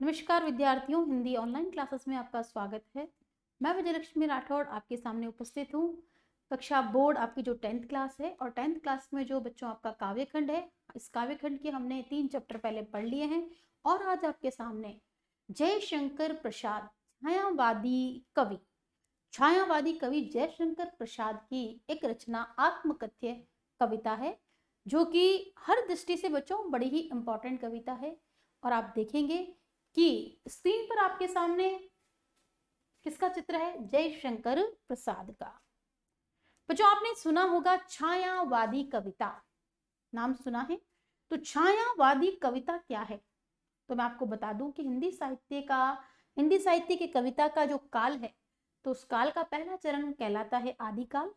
नमस्कार विद्यार्थियों, Hindi online classes में आपका स्वागत है। मैं विजयलक्ष्मी राठौड़ आपके सामने उपस्थित हूँ। कक्षा बोर्ड आपकी जो 10th क्लास है और 10th क्लास में जो बच्चों आपका काव्यखंड है, इस काव्यखंड के हमने 3 चैप्टर पहले पढ़ लिए हैं और आज आपके सामने जयशंकर प्रसाद छायावादी कवि जयशंकर प्रसाद की एक रचना आत्मकथ्य कविता है, जो कि हर दृष्टि से बच्चों बड़ी ही इंपॉर्टेंट कविता है। और आप देखेंगे कि स्क्रीन पर आपके सामने किसका चित्र है? जयशंकर प्रसाद का। बच्चों आपने सुना होगा छायावादी कविता, नाम सुना है। तो छायावादी कविता क्या है? तो मैं आपको बता दूं कि हिंदी साहित्य की कविता का जो काल है, तो उस काल का पहला चरण कहलाता है आदिकाल,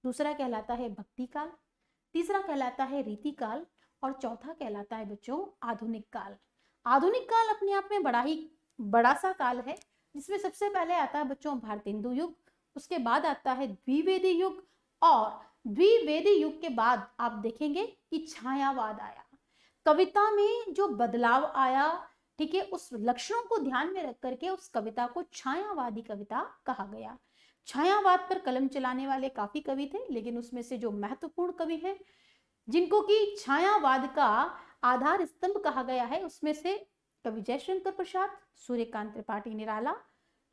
दूसरा कहलाता है भक्ति काल, तीसरा कहलाता है रीति काल और चौथा कहलाता है बच्चों आधुनिक काल। आधुनिक काल अपने आप में बड़ा सा काल है, जिसमें सबसे पहले आता है बच्चों भारतेंदु युग, उसके बाद आता है द्विवेदी युग और द्विवेदी युग के बाद आप देखेंगे कि छायावाद आया। कविता में जो बदलाव आया, ठीक है, उस लक्षणों को ध्यान में रख करके उस कविता को छायावादी कविता कहा गया। छायावाद पर कलम चलाने वाले काफी कवि थे, लेकिन उसमें से जो महत्वपूर्ण कवि हैं, जिनको कि छायावाद का आधार स्तंभ कहा गया है, उसमें से कवि जयशंकर प्रसाद, सूर्यकांत त्रिपाठी निराला,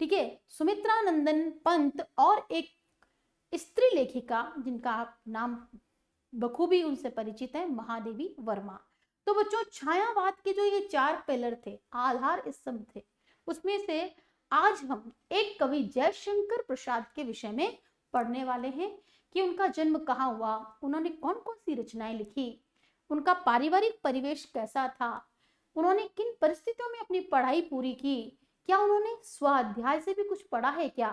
ठीक है, सुमित्रा नंदन पंत और एक स्त्री लेखिका जिनका आप नाम बखूबी उनसे परिचित है, महादेवी वर्मा। तो बच्चों छायावाद के जो ये 4 पिलर थे, आधार स्तंभ थे, उसमें से आज हम एक कवि जयशंकर प्रसाद के विषय में पढ़ने वाले हैं कि उनका जन्म कहाँ हुआ, उन्होंने कौन कौन सी रचनाएं लिखी, उनका पारिवारिक परिवेश कैसा था, उन्होंने किन परिस्थितियों में अपनी पढ़ाई पूरी की, क्या उन्होंने स्वाध्याय से भी कुछ पढ़ा है क्या,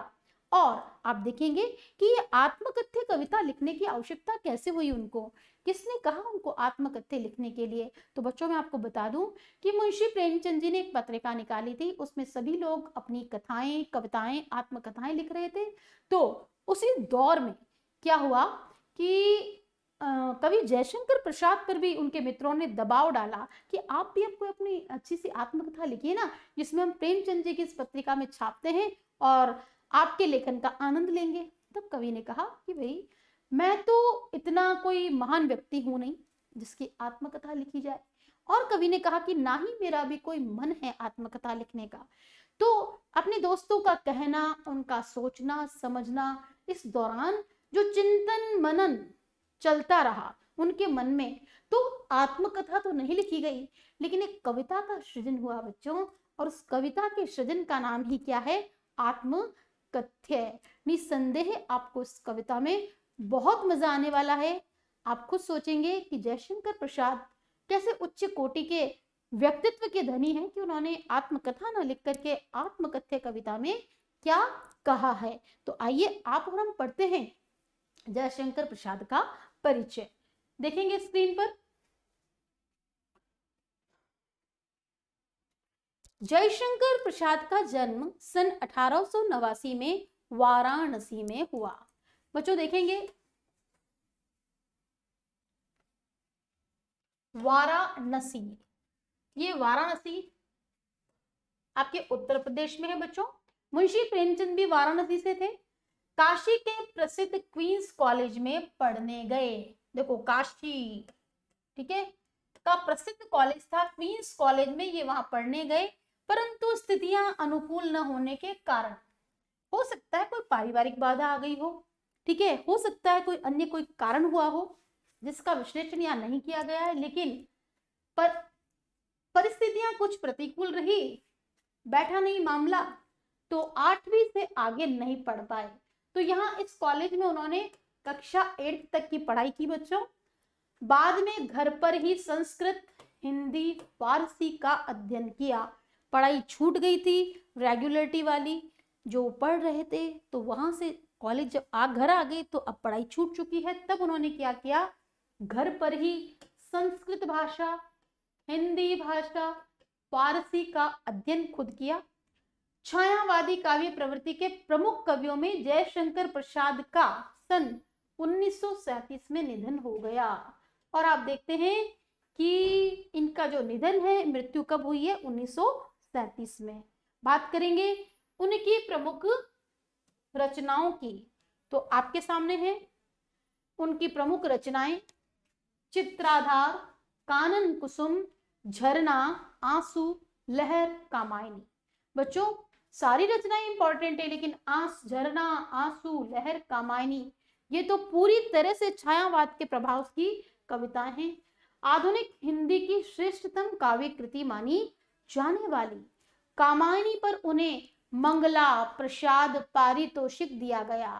और आप देखेंगे कि ये आत्मकथ्य कविता लिखने की आवश्यकता कैसे हुई उनको, किसने कहा उनको आत्मकथ्य लिखने के लिए। तो बच्चों मैं आपको बता दूं कि मुंशी प्रेमचंद जी ने एक पत्रिका निकाली थी, उसमें सभी लोग अपनी कथाएं, कविताएं, आत्मकथाएं लिख रहे थे। तो उसी दौर में क्या हुआ कि कवि जयशंकर प्रसाद पर भी उनके मित्रों ने दबाव डाला कि आप भी आपको अपनी अच्छी सी आत्मकथा लिखिए ना, जिसमें हम प्रेमचंद जी की इस पत्रिका में छापते हैं और आपके लेखन का आनंद लेंगे। तब कवि ने कहा कि भाई मैं तो इतना कोई महान व्यक्ति हूं नहीं जिसकी आत्मकथा लिखी जाए, और कवि ने कहा कि ना ही मेरा भी कोई मन है आत्मकथा लिखने का। तो अपने दोस्तों का कहना, उनका सोचना समझना, इस दौरान जो चिंतन मनन चलता रहा उनके मन में, तो आत्मकथा तो नहीं लिखी गई, लेकिन एक कविता का सृजन हुआ बच्चों, और उस कविता के सृजन का नाम ही क्या है? आत्मकथ्य। निसंदेह आपको इस कविता में बहुत मजा आने वाला है। आप खुद सोचेंगे कि जयशंकर प्रसाद कैसे उच्च कोटि के व्यक्तित्व के धनी हैं कि उन्होंने आत्मकथा न लिख करके आत्मकथ्य कविता में क्या कहा है। तो आइए आप और हम पढ़ते हैं जयशंकर प्रसाद का परिचय। देखेंगे स्क्रीन पर, जयशंकर प्रसाद का जन्म सन 1889 में वाराणसी में हुआ। बच्चों देखेंगे वाराणसी, ये वाराणसी आपके उत्तर प्रदेश में है बच्चों। मुंशी प्रेमचंद भी वाराणसी से थे। काशी के प्रसिद्ध क्वींस कॉलेज में पढ़ने गए। देखो काशी, ठीक है, का प्रसिद्ध कॉलेज था क्वींस कॉलेज में, ये वहां पढ़ने गए, परंतु स्थितियां अनुकूल न होने के कारण, हो सकता है कोई पारिवारिक बाधा आ गई हो, ठीक है, हो सकता है कोई अन्य कोई कारण हुआ हो जिसका विश्लेषण यहाँ नहीं किया गया है, लेकिन पर परिस्थितियां कुछ प्रतिकूल रही, बैठा नहीं मामला, तो 8वीं से आगे नहीं पढ़ पाए। तो यहाँ इस कॉलेज में उन्होंने कक्षा 8 तक की पढ़ाई की बच्चों। बाद में घर पर ही संस्कृत, हिंदी, फारसी का अध्ययन किया। पढ़ाई छूट गई थी रेगुलरिटी वाली, जो पढ़ रहे थे, तो वहां से कॉलेज जब घर आ गए तो अब पढ़ाई छूट चुकी है। तब उन्होंने क्या किया, घर पर ही संस्कृत भाषा, हिंदी भाषा, फारसी का अध्ययन खुद किया। छायावादी काव्य प्रवृत्ति के प्रमुख कवियों में जयशंकर प्रसाद का सन 1937 में निधन हो गया। और आप देखते हैं कि इनका जो निधन है, मृत्यु कब हुई है? 1937 में। बात करेंगे उनकी प्रमुख रचनाओं की, तो आपके सामने है उनकी प्रमुख रचनाएं। चित्राधार, कानन कुसुम, झरना, आंसू, लहर, कामायनी। बच्चों सारी रचनाएं इंपॉर्टेंट है, लेकिन झरना, आंसू, लहर, कामायनी ये तो पूरी तरह से छायावाद के प्रभाव की कविताएं हैं। आधुनिक हिंदी की श्रेष्ठतम काव्य कृति मानी जाने वाली कामायनी पर उन्हें मंगला प्रसाद पारितोषिक दिया गया।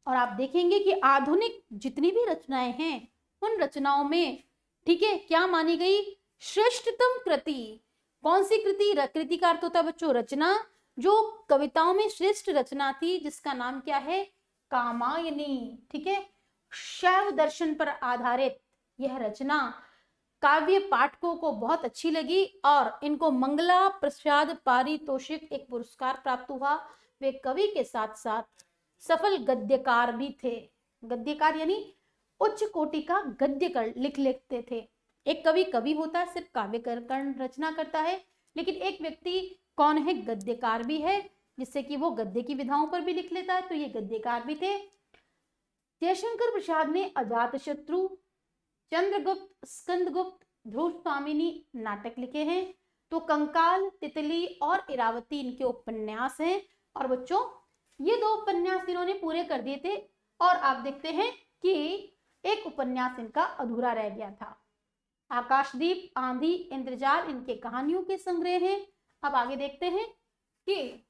और आप देखेंगे कि आधुनिक जितनी भी रचनाएं हैं उन रचनाओं में, ठीक है, क्या मानी गई? श्रेष्ठतम कृति। कौन सी कृति? कृति का अर्थ होता है बच्चों रचना। जो कविताओं में श्रेष्ठ रचना थी जिसका नाम क्या है? कामायनी। ठीक है, शैव दर्शन पर आधारित यह रचना काव्य पाठकों को बहुत अच्छी लगी और इनको मंगला प्रसाद पारितोषिक एक पुरस्कार प्राप्त हुआ। वे कवि के साथ साथ सफल गद्यकार भी थे। गद्यकार यानी उच्च कोटि का गद्य लिख लेते थे। एक कवि कवि होता है, सिर्फ काव्य रचना करता है, लेकिन एक व्यक्ति कौन है? गद्यकार भी है, जिससे कि वो गद्य की विधाओं पर भी लिख लेता है, तो ये गद्यकार भी थे। जयशंकर प्रसाद ने अजातशत्रु, चंद्रगुप्त, स्कंदगुप्त, ध्रुव स्वामिनी नाटक लिखे हैं। तो कंकाल, तितली और इरावती इनके उपन्यास हैं। और बच्चों ये दो उपन्यास इन्होंने पूरे कर दिए थे, और आप देखते हैं कि एक उपन्यास इनका अधूरा रह गया था। आकाशदीप, आंधी, इंद्रजाल इनके कहानियों के संग्रह हैं। अब आगे देखते हैं कि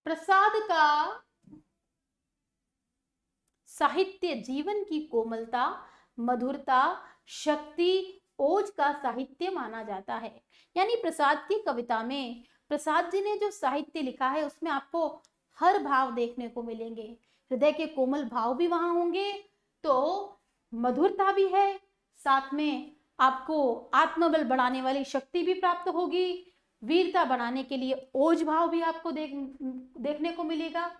प्रसाद का साहित्य जीवन की कोमलता, मधुरता, शक्ति, ओज का साहित्य माना जाता है। यानी प्रसाद की कविता में प्रसाद जी ने जो साहित्य लिखा है उसमें आपको हर भाव देखने को मिलेंगे। हृदय के कोमल भाव भी वहां होंगे, तो मधुरता भी है, साथ में आपको आत्मबल बढ़ाने वाली शक्ति भी प्राप्त होगी, वीरता बढ़ाने के लिए ओज भाव भी आपको देखने को मिलेगा।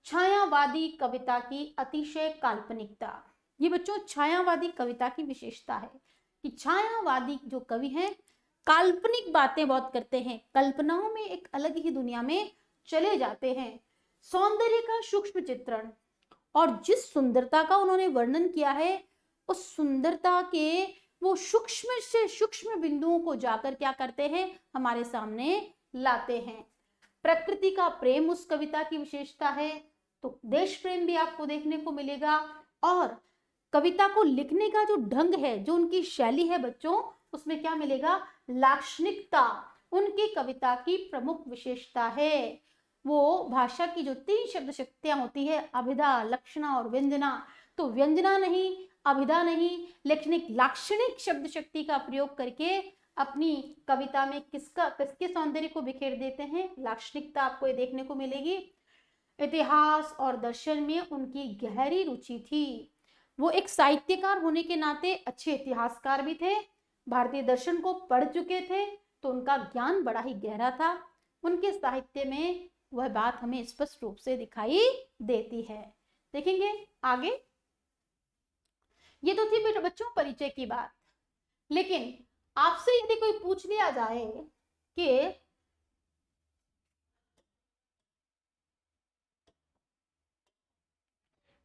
छायावादी कविता की अतिशय काल्पनिकता। ये बच्चों छायावादी कविता की विशेषता है कि छायावादी जो कवि हैं काल्पनिक बातें बहुत करते हैं, कल्पनाओं में एक अलग ही दुनिया में चले जाते हैं। सौंदर्य का सूक्ष्म चित्रण, और जिस सुंदरता का उन्होंने वर्णन किया है उस सुंदरता के वो सूक्ष्म से सूक्ष्म बिंदुओं को जाकर क्या करते हैं? हमारे सामने लाते हैं। प्रकृति का प्रेम उस कविता की विशेषता है, तो देश प्रेम भी आपको देखने को मिलेगा। और कविता को लिखने का जो ढंग है, जो उनकी शैली है बच्चों, उसमें क्या मिलेगा? लाक्षणिकता उनकी कविता की प्रमुख विशेषता है। वो भाषा की जो 3 शब्द शक्तियां होती है, अभिधा, लक्षणा और व्यंजना, तो व्यंजना नहीं, अभिधा नहीं, लेकिन एक लाक्षणिक शब्द शक्ति का प्रयोग करके अपनी कविता में किसके सौंदर्य को बिखेर देते हैं? लाक्षणिकता आपको ये देखने को मिलेगी। इतिहास और दर्शन में उनकी गहरी रुचि थी। वो एक साहित्यकार होने के नाते अच्छे इतिहासकार भी थे, भारतीय दर्शन को पढ़ चुके थे, तो उनका ज्ञान बड़ा ही गहरा था। उनके साहित्य में वह बात हमें स्पष्ट रूप से दिखाई देती है। देखेंगे आगे। ये तो थी बच्चों परिचय की बात, लेकिन आपसे यदि कोई पूछ लिया जाए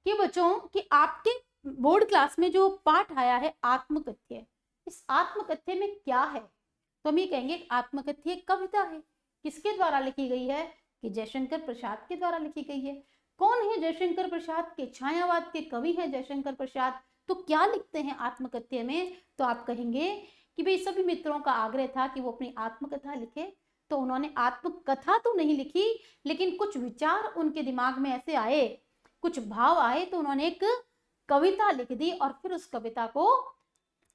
कि बच्चों कि आपके बोर्ड क्लास में जो पाठ आया है आत्मकथ्य, इस आत्मकथ्य में क्या है? तो हम ये कहेंगे आत्मकथ्य कविता है। किसके द्वारा लिखी गई है? कि जयशंकर प्रसाद के द्वारा लिखी गई है। कौन है जयशंकर प्रसाद? के छायावाद के कवि हैं जयशंकर प्रसाद। तो क्या लिखते हैं आत्मकथ्य में? तो आप कहेंगे कि भाई सभी मित्रों का आग्रह था कि वो अपनी आत्मकथा लिखे, तो उन्होंने आत्मकथा तो नहीं लिखी, लेकिन कुछ विचार उनके दिमाग में ऐसे आए, कुछ भाव आए, तो उन्होंने एक कविता लिख दी और फिर उस कविता को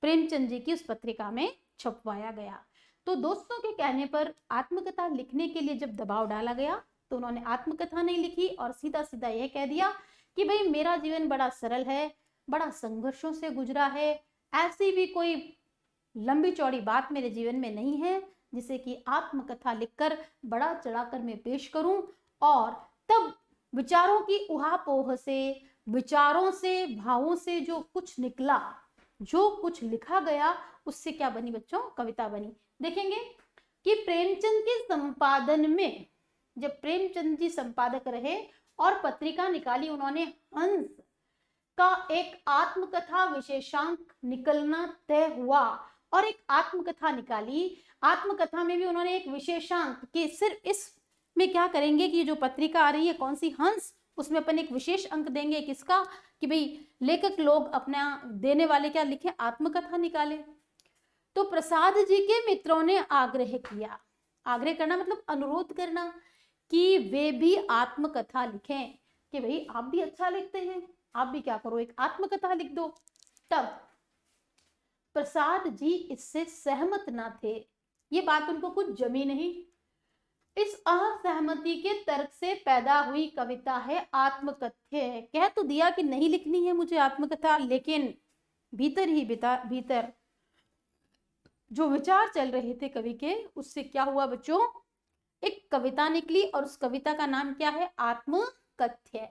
प्रेमचंद जी की उस पत्रिका में छपवाया गया। तो दोस्तों के कहने पर आत्मकथा लिखने के लिए जब दबाव डाला गया तो उन्होंने आत्मकथा नहीं लिखी और सीधा सीधा यह कह दिया कि भाई मेरा जीवन बड़ा सरल है, बड़ा संघर्षों से गुजरा है, ऐसी भी कोई लंबी चौड़ी बात मेरे जीवन में नहीं है जिसे कि आत्मकथा लिखकर बड़ा चढ़ाकर मैं पेश करूं और तब विचारों की उहापोह से, विचारों से, भावों से जो कुछ निकला, जो कुछ लिखा गया, उससे क्या बनी बच्चों? कविता बनी। देखेंगे कि प्रेमचंद के संपादन में, जब प्रेमचंद जी संपादक रहे और पत्रिका निकाली उन्होंने, हंस का एक आत्मकथा विशेषांक निकलना तय हुआ और एक आत्मकथा निकाली। आत्मकथा में भी उन्होंने एक विशेषांक कि सिर्फ इसमें क्या करेंगे कि जो पत्रिका आ रही है कौन सी, हंस, उसमें अपन एक विशेष अंक देंगे किसका, कि भाई लेखक लोग अपना देने वाले क्या लिखे, आत्मकथा निकाले। तो प्रसाद जी के मित्रों ने आग्रह किया, आग्रह करना मतलब अनुरोध करना, कि वे भी आत्मकथा लिखें, कि भाई आप भी अच्छा लिखते हैं, आप भी क्या करो, एक आत्मकथा लिख दो। तब प्रसाद जी इससे सहमत ना थे, ये बात उनको कुछ जमी नहीं। इस असहमति के तर्क से पैदा हुई कविता है आत्मकथ्य। कह तो दिया कि नहीं लिखनी है मुझे आत्मकथा, लेकिन भीतर ही भीतर जो विचार चल रहे थे कवि के, उससे क्या हुआ बच्चों, एक कविता निकली और उस कविता का नाम क्या है, आत्मकथ्य।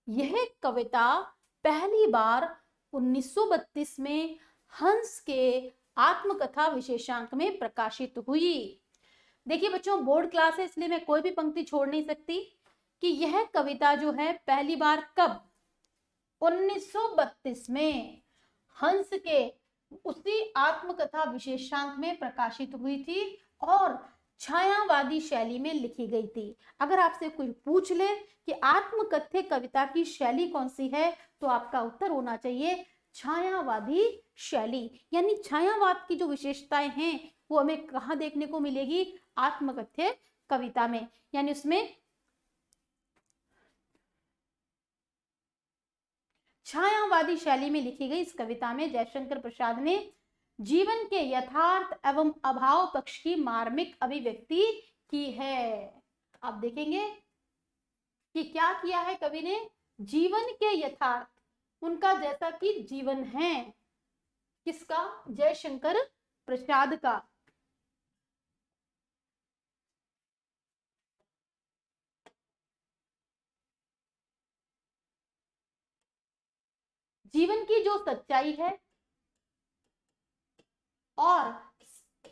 यह कविता पहली बार 1932 में हंस के आत्मकथा विशेषांक में प्रकाशित हुई। देखिए बच्चों, बोर्ड क्लास है इसलिए मैं कोई भी पंक्ति छोड़ नहीं सकती, कि यह कविता जो है पहली बार कब, 1932 में हंस के उसी आत्मकथा विशेषांक में प्रकाशित हुई थी और छायावादी शैली में लिखी गई थी। अगर आपसे कोई पूछ ले कि आत्मकथ्य कविता की शैली कौन सी है, तो आपका उत्तर होना चाहिए छायावादी शैली। यानी छायावाद की जो विशेषताएं हैं वो हमें कहाँ देखने को मिलेगी, आत्मकथ्य कविता में। यानी उसमें छायावादी शैली में लिखी गई इस कविता में जयशंकर प्रसाद ने जीवन के यथार्थ एवं अभाव पक्ष की मार्मिक अभिव्यक्ति की है। आप देखेंगे कि क्या किया है कवि ने, जीवन के यथार्थ, उनका जैसा कि जीवन है, किसका, जयशंकर प्रसाद का, जीवन की जो सच्चाई है और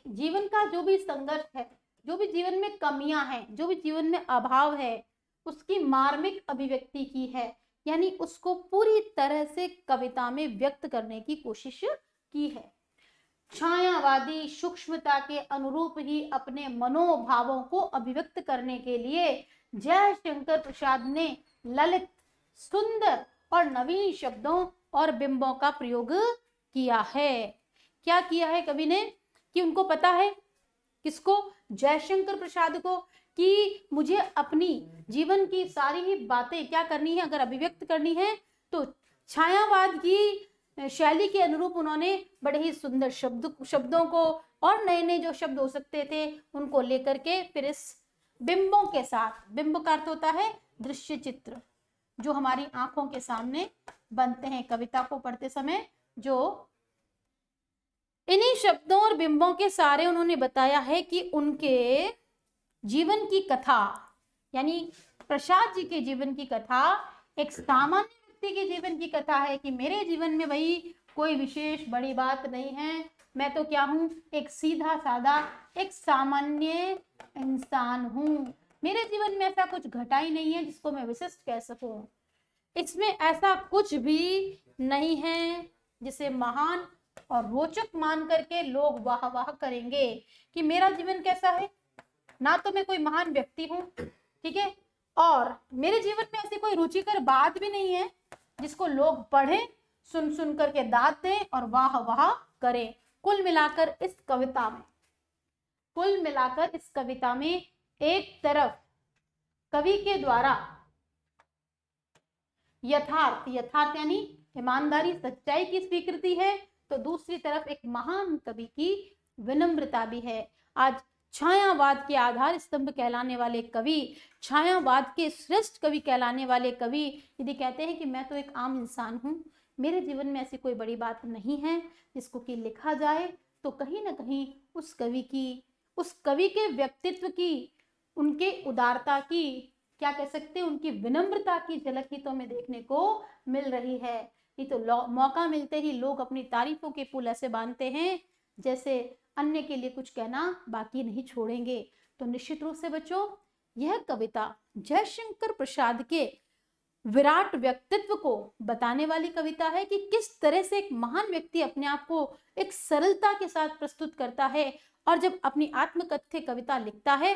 जीवन का जो भी संघर्ष है, जो भी जीवन में कमियां हैं, जो भी जीवन में अभाव है, उसकी मार्मिक अभिव्यक्ति की है। यानी उसको पूरी तरह से कविता में व्यक्त करने की कोशिश की है। छायावादी सूक्ष्मता के अनुरूप ही अपने मनोभावों को अभिव्यक्त करने के लिए जयशंकर प्रसाद ने ललित, सुंदर और नवीन शब्दों और बिंबों का प्रयोग किया है। क्या किया है कवि ने, कि उनको पता है, किसको, जयशंकर प्रसाद को, कि मुझे अपनी जीवन की सारी ही बातें क्या करनी है, अगर अभिव्यक्त करनी है तो छायावाद की शैली के अनुरूप उन्होंने बड़े ही सुंदर शब्दों को और नए नए जो शब्द हो सकते थे उनको लेकर के फिर इस बिंबों के साथ, बिंब का अर्थ होता है दृश्य चित्र, जो हमारी आंखों के सामने बनते हैं कविता को पढ़ते समय, जो इन्हीं शब्दों और बिंबों के सारे उन्होंने बताया है कि उनके जीवन की कथा, यानी प्रसाद जी के जीवन की कथा एक सामान्य व्यक्ति के जीवन की कथा है, कि मेरे जीवन में भाई कोई विशेष बड़ी बात नहीं है, मैं तो क्या हूं, एक सीधा साधा एक सामान्य इंसान हूं, मेरे जीवन में ऐसा कुछ घटा ही नहीं है जिसको मैं विशिष्ट कह सकूं, इसमें ऐसा कुछ भी नहीं है जिसे महान और रोचक मान करके लोग वाह वाह करेंगे कि मेरा जीवन कैसा है। ना तो मैं कोई महान व्यक्ति हूं, ठीक है, और मेरे जीवन में ऐसी कोई रुचिकर बात भी नहीं है जिसको लोग पढ़ें, सुन सुन करके दाद दें और वाह वाह करें। कुल मिलाकर इस कविता में एक तरफ कवि के द्वारा यथार्थ यानी ईमानदारी, सच्चाई की स्वीकृति है, तो दूसरी तरफ एक महान कवि की विनम्रता भी है। आज छायावाद के आधार स्तंभ कहलाने वाले कवि, छायावाद के श्रेष्ठ कवि कहलाने वाले कवि यदि कहते हैं कि मैं तो एक आम इंसान हूं, मेरे जीवन में ऐसी कोई बड़ी बात नहीं है जिसको कि लिखा जाए, तो कहीं ना कहीं उस कवि के व्यक्तित्व की, उनके उदारता की, क्या कह सकते हैं, उनकी विनम्रता की झलक ही तो हमें देखने को मिल रही है। ये तो मौका मिलते ही लोग अपनी तारीफों के पुल ऐसे बांधते हैं जैसे अन्य के लिए कुछ कहना बाकी नहीं छोड़ेंगे। तो निश्चित रूप से बच्चों, यह कविता जयशंकर प्रसाद के विराट व्यक्तित्व को बताने वाली कविता है कि किस तरह से एक महान व्यक्ति अपने आप को एक सरलता के साथ प्रस्तुत करता है, और जब अपनी आत्मकथ्य कविता लिखता है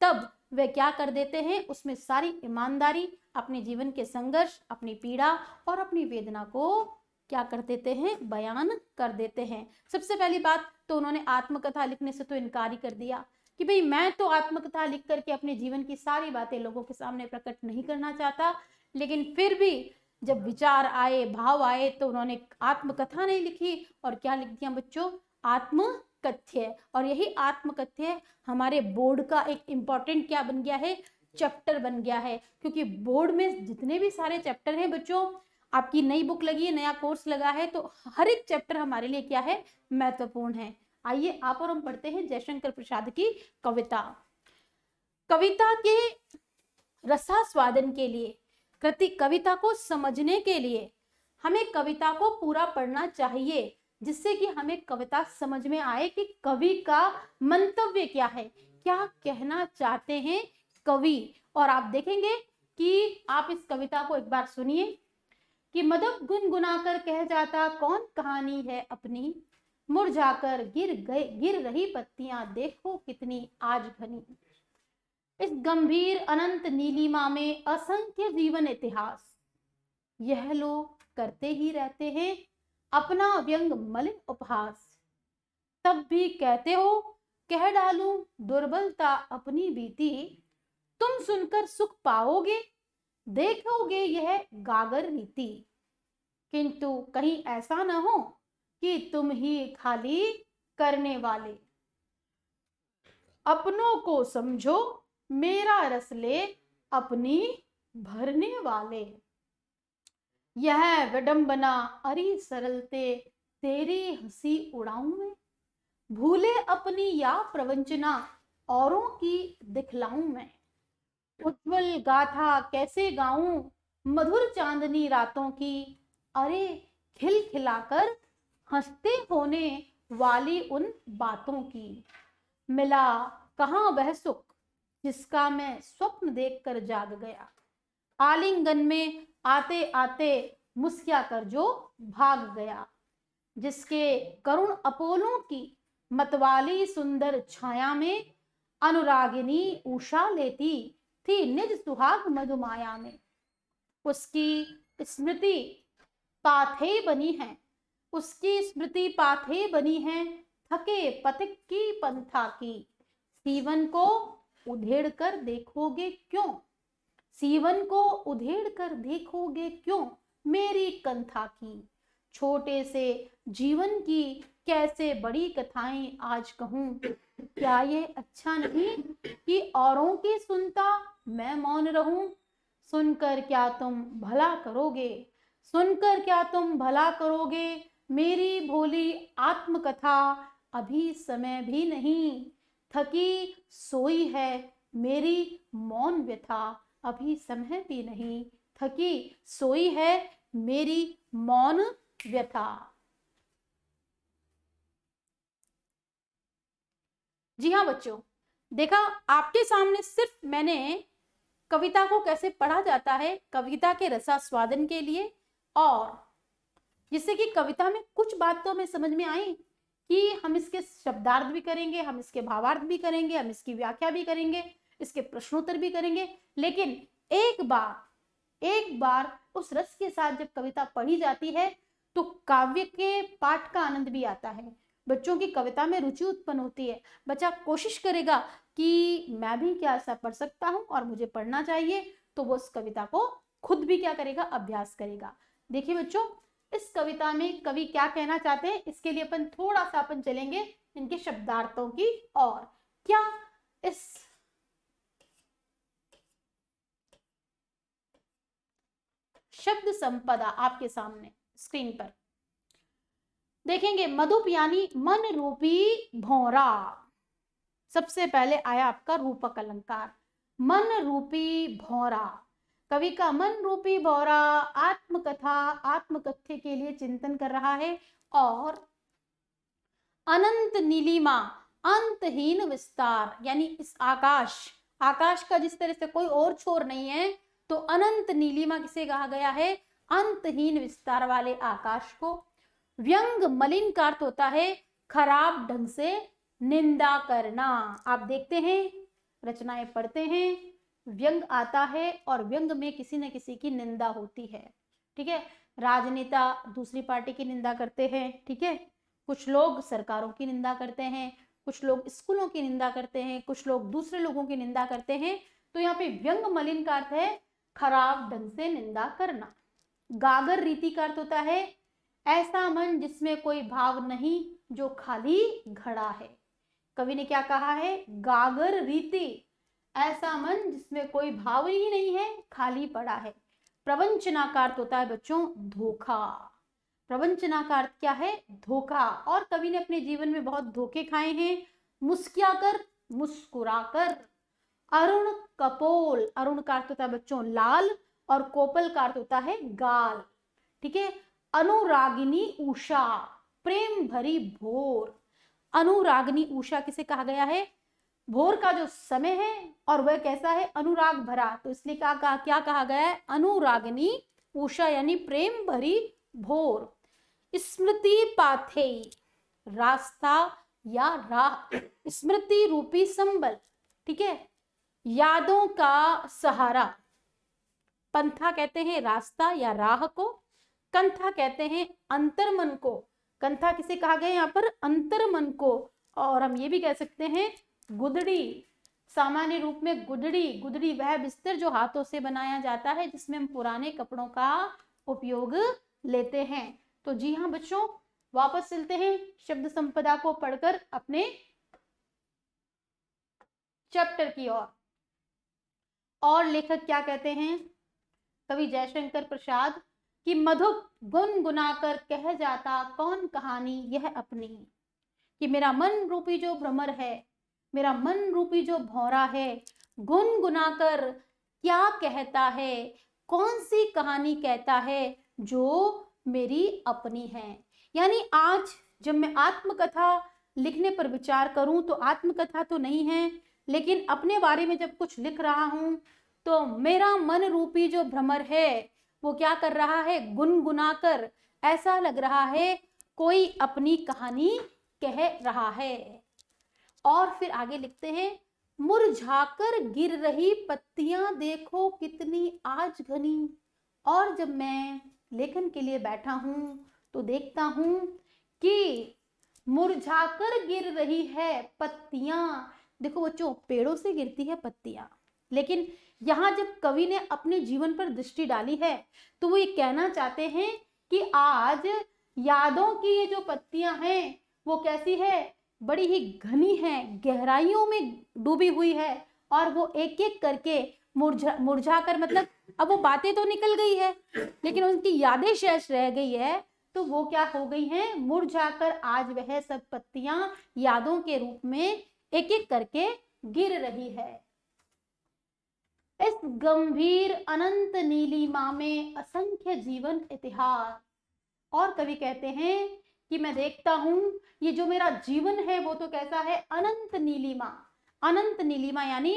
तब वे क्या कर देते हैं, उसमें सारी ईमानदारी, अपने जीवन के संघर्ष, अपनी पीड़ा और अपनी वेदना को क्या कर देते हैं, बयान कर देते हैं। सबसे पहली बात तो उन्होंने आत्मकथा लिखने से तो इनकार ही कर दिया कि भाई मैं तो आत्मकथा लिख करके अपने जीवन की सारी बातें लोगों के सामने प्रकट नहीं करना चाहता। लेकिन फिर भी जब विचार आए, भाव आए, तो उन्होंने आत्मकथा नहीं लिखी और क्या लिख दिया बच्चों, आत्मकथ्य। और यही आत्मकथ्य हमारे बोर्ड का एक इंपॉर्टेंट क्या बन गया है, चैप्टर बन गया है। क्योंकि बोर्ड में जितने भी सारे चैप्टर हैं बच्चों, आपकी नई बुक लगी है, नया कोर्स लगा है, तो हर एक चैप्टर हमारे लिए क्या है, महत्वपूर्ण है। आइए आप और हम पढ़ते हैं जयशंकर प्रसाद की कविता। कविता के रसास्वादन के लिए, कविता को समझने के लिए हमें कविता को पूरा पढ़ना चाहिए, जिससे कि हमें कविता समझ में आए कि कवि का मंतव्य क्या है, क्या कहना चाहते हैं कवि। और आप देखेंगे कि आप इस कविता को एक बार सुनिए कि मदक गुनगुनाकर कह जाता कौन कहानी है अपनी, मुरझाकर गिर रही पत्तियां देखो कितनी आज घनी। इस गंभीर अनंत नीलिमा में असंख्य जीवन इतिहास, यह लोग करते ही रहते हैं अपना व्यंग मलिन उपहास। तब भी कहते हो कह डालूं दुर्बलता अपनी बीती, तुम सुनकर सुख पाओगे देखोगे यह गागर रीति। किंतु कहीं ऐसा न हो कि तुम ही खाली करने वाले, अपनों को समझो मेरा रस ले अपनी भरने वाले। यह विडंबना अरी सरलते तेरी हंसी उड़ाऊं मैं, भूले अपनी या प्रवंचना औरों की दिखलाऊं मैं। उज्जवल गाथा कैसे गाऊं मधुर चांदनी रातों की, अरे खिलखिलाकर हंसते होने वाली उन बातों की। मिला कहां वह सुख जिसका मैं स्वप्न देखकर जाग गया, आलिंगन में आते आते मुस्किया कर जो भाग गया। जिसके करुण अपोलों की मतवाली सुंदर छाया में, अनुरागिनी उषा लेती थी निज सुहाग मधुमाया में। उसकी स्मृति पाथे बनी है, उसकी स्मृति पाथे बनी है थके पथिक की पंथा की। सीवन को उधेड़ कर देखोगे क्यों, सीवन को उधेड़ कर देखोगे क्यों मेरी कंथा की। छोटे से जीवन की कैसे बड़ी कथाएं आज कहूं, क्या ये अच्छा नहीं कि औरों की सुनता मैं मौन रहूं। सुनकर क्या तुम भला करोगे, सुनकर क्या तुम भला करोगे मेरी भोली आत्मकथा। अभी समय भी नहीं थकी सोई है मेरी मौन व्यथा, अभी समय भी नहीं थकी सोई है मेरी मौन व्यथा। जी हाँ बच्चों, देखा आपके सामने सिर्फ मैंने कविता को कैसे पढ़ा जाता है कविता के रसास्वादन के लिए, और जिससे कि कविता में कुछ बात तो हमें समझ में आई कि हम इसके शब्दार्थ भी करेंगे, हम इसके भावार्थ भी करेंगे, हम इसकी व्याख्या भी करेंगे, इसके प्रश्नोत्तर भी करेंगे। लेकिन एक बार उस रस के साथ जब कविता पढ़ी जाती है तो काव्य के पाठ का आनंद भी आता है, बच्चों की कविता में रुचि उत्पन्न होती है। बच्चा कोशिश करेगा कि मैं भी क्या ऐसा पढ़ सकता हूं और मुझे पढ़ना चाहिए, तो वो उस कविता को खुद भी क्या करेगा, अभ्यास करेगा। देखिए बच्चों, इस कविता में कवि क्या कहना चाहते हैं, इसके लिए अपन थोड़ा सा चलेंगे इनके शब्दार्थों की और। क्या इस शब्द संपदा आपके सामने स्क्रीन पर देखेंगे, मधुप यानी मन रूपी भौरा। सबसे पहले आया आपका रूपक अलंकार। मन रूपी भौरा, कवि का मन रूपी भौरा आत्मकथा आत्मकथ्य के लिए चिंतन कर रहा है। और अनंत नीलिमा, अंतहीन विस्तार, यानी इस आकाश, आकाश का जिस तरह से कोई और छोर नहीं है, तो अनंत नीलिमा किसे कहा गया है? अंतहीन विस्तार वाले आकाश को। व्यंग मलिन का अर्थ होता है खराब ढंग से निंदा करना। आप देखते हैं, रचनाएं पढ़ते हैं, व्यंग आता है और व्यंग में किसी न किसी की निंदा होती है। ठीक है, राजनेता दूसरी पार्टी की निंदा करते हैं। ठीक है, कुछ लोग सरकारों की निंदा करते हैं, कुछ लोग स्कूलों की निंदा करते हैं, कुछ लोग दूसरे लोगों की निंदा करते हैं। तो यहाँ पे व्यंग मलिन का अर्थ है खराब ढंग से निंदा करना। गागर रीति का अर्थ होता है ऐसा मन जिसमें कोई भाव नहीं, जो खाली घड़ा है। कवि ने क्या कहा है? गागर रीति, ऐसा मन जिसमें कोई भाव ही नहीं है, खाली पड़ा है। प्रवंचना का अर्थ होता है बच्चों धोखा। प्रवंचना का अर्थ क्या है? धोखा। और कवि ने अपने जीवन में बहुत धोखे खाए हैं। मुस्कियाकर, मुस्कुराकर। अरुण कपोल, अरुण का अर्थ होता है बच्चों लाल, और कोपल का अर्थ होता है गाल। ठीक है, अनुरागिनी उषा, प्रेम भरी भोर। अनुरागिनी उषा किसे कहा गया है? भोर का जो समय है और वह कैसा है? अनुराग भरा। तो इसलिए क्या कहा गया है? अनुरागिनी उषा, यानी प्रेम भरी भोर। स्मृति पाथेय, रास्ता या राह, स्मृति रूपी संबल। ठीक है, यादों का सहारा। पंथा कहते हैं रास्ता या राह को, कंथा कहते हैं अंतर्मन को। कंथा किसे कहा गया यहाँ पर? अंतर्मन को। और हम ये भी कह सकते हैं गुदड़ी, सामान्य रूप में गुदड़ी। गुदड़ी वह बिस्तर जो हाथों से बनाया जाता है, जिसमें हम पुराने कपड़ों का उपयोग लेते हैं। तो जी हाँ बच्चों, वापस चलते हैं शब्द संपदा को पढ़कर अपने चैप्टर की ओर। और लेखक क्या कहते हैं? कवि जयशंकर प्रसाद कि मधुप गुनगुनाकर कह जाता कौन कहानी यह अपनी, कि मेरा मन रूपी जो भ्रमर है, मेरा मन रूपी जो भौरा है, गुनगुनाकर क्या कहता है, कौन सी कहानी कहता है जो मेरी अपनी है। यानी आज जब मैं आत्मकथा लिखने पर विचार करूं तो आत्मकथा तो नहीं है, लेकिन अपने बारे में जब कुछ लिख रहा हूं तो मेरा मन रूपी जो भ्रमर है वो क्या कर रहा है? गुनगुनाकर, ऐसा लग रहा है कोई अपनी कहानी कह रहा है। और फिर आगे लिखते हैं, मुरझाकर गिर रही पत्तियां देखो कितनी आज घनी। और जब मैं लेखन के लिए बैठा हूं तो देखता हूं कि मुरझाकर गिर रही है पत्तियां। देखो बच्चों, पेड़ों से गिरती है पत्तियां, लेकिन यहाँ जब कवि ने अपने जीवन पर दृष्टि डाली है तो वो ये कहना चाहते हैं कि आज यादों की ये जो पत्तियां हैं वो कैसी है? बड़ी ही घनी है, गहराइयों में डूबी हुई है, और वो एक एक करके मुरझा कर, मतलब अब वो बातें तो निकल गई है लेकिन उनकी यादें शेष रह गई है, तो वो क्या हो गई हैं? मुरझाकर आज वह सब पत्तियां यादों के रूप में एक एक करके गिर रही है। इस गंभीर अनंत नीलिमा में असंख्य जीवन इतिहास। और कवि कहते हैं कि मैं देखता हूं ये जो मेरा जीवन है वो तो कैसा है? अनंत नीलिमा। अनंत नीलिमा यानी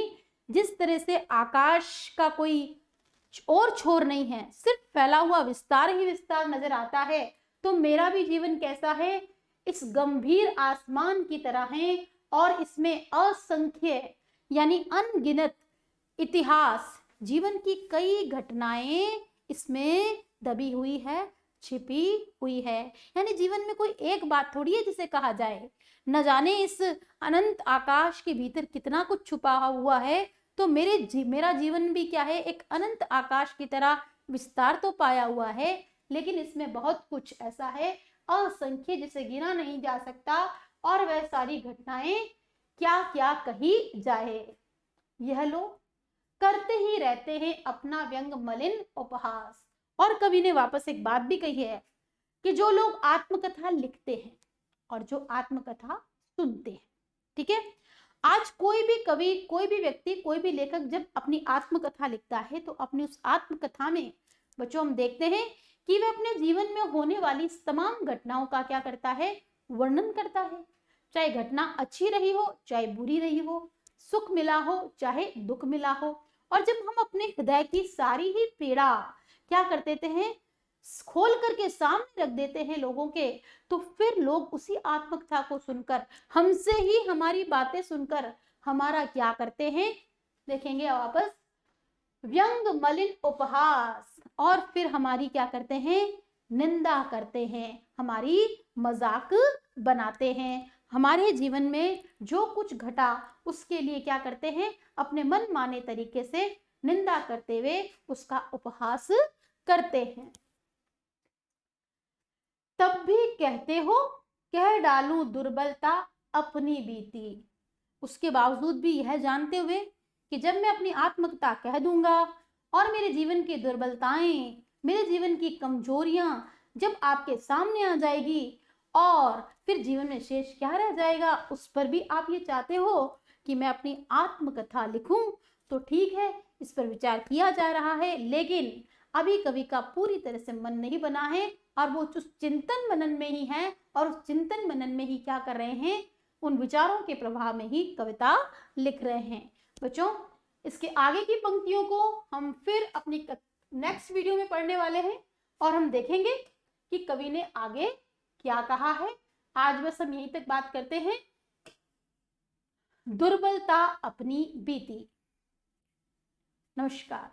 जिस तरह से आकाश का कोई और छोर नहीं है, सिर्फ फैला हुआ विस्तार ही विस्तार नजर आता है, तो मेरा भी जीवन कैसा है? इस गंभीर आसमान की तरह है, और इसमें असंख्य यानी अनगिनत इतिहास, जीवन की कई घटनाएं इसमें दबी हुई है, छिपी हुई है। यानी जीवन में कोई एक बात थोड़ी है जिसे कहा जाए, न जाने इस अनंत आकाश के भीतर कितना कुछ छुपा हुआ है। तो मेरा जीवन भी क्या है? एक अनंत आकाश की तरह विस्तार तो पाया हुआ है, लेकिन इसमें बहुत कुछ ऐसा है असंख्य जिसे गिना नहीं जा सकता, और वह सारी घटनाएं क्या क्या कही जाए। यह लोग करते ही रहते हैं अपना व्यंग मलिन उपहास। और कवि ने वापस एक बात भी कही है कि जो लोग आत्मकथा लिखते हैं और जो आत्मकथा सुनते हैं, ठीक है, आज कोई भी कवि, कोई भी व्यक्ति, कोई भी लेखक जब अपनी आत्मकथा लिखता है तो अपनी उस आत्मकथा में बच्चों हम देखते हैं कि वह अपने जीवन में होने वाली तमाम घटनाओं का क्या करता है, वर्णन करता है। चाहे घटना अच्छी रही हो, चाहे बुरी रही हो, सुख मिला हो, चाहे दुख मिला हो। और जब हम अपने हृदय की सारी ही पीड़ा क्या कर देते हैं, खोल करके सामने रख देते हैं लोगों के, तो फिर लोग उसी आत्मकथा को सुनकर, हमसे ही हमारी बातें सुनकर हमारा क्या करते हैं, देखेंगे वापस, व्यंग मलिन उपहास, और फिर हमारी क्या करते हैं, निंदा करते हैं, हमारी मजाक बनाते हैं। हमारे जीवन में जो कुछ घटा उसके लिए क्या करते हैं, अपने मन माने तरीके से निंदा करते हुए उसका उपहास करते हैं। तब भी कहते हो कह डालूं दुर्बलता अपनी बीती। उसके बावजूद भी यह जानते हुए कि जब मैं अपनी आत्मकथा कह दूंगा और मेरे जीवन की दुर्बलताएं, मेरे जीवन की कमजोरियां जब आपके सामने आ जाएगी और फिर जीवन में शेष क्या रह जाएगा, उस पर भी आप ये चाहते हो कि मैं अपनी आत्मकथा लिखूं, तो ठीक है, इस पर विचार किया जा रहा है, लेकिन अभी कवि का पूरी तरह से मन नहीं बना है और वो उस चिंतन मनन में ही है, और उस चिंतन मनन में ही क्या कर रहे हैं, उन विचारों के प्रभाव में ही कविता लिख रहे हैं। बच्चों, इसके आगे की पंक्तियों को हम फिर अपनी नेक्स्ट वीडियो में पढ़ने वाले हैं और हम देखेंगे कि कवि ने आगे क्या कहा है। आज बस हम यहीं तक बात करते हैं। दुर्बलता अपनी बीती। नमस्कार।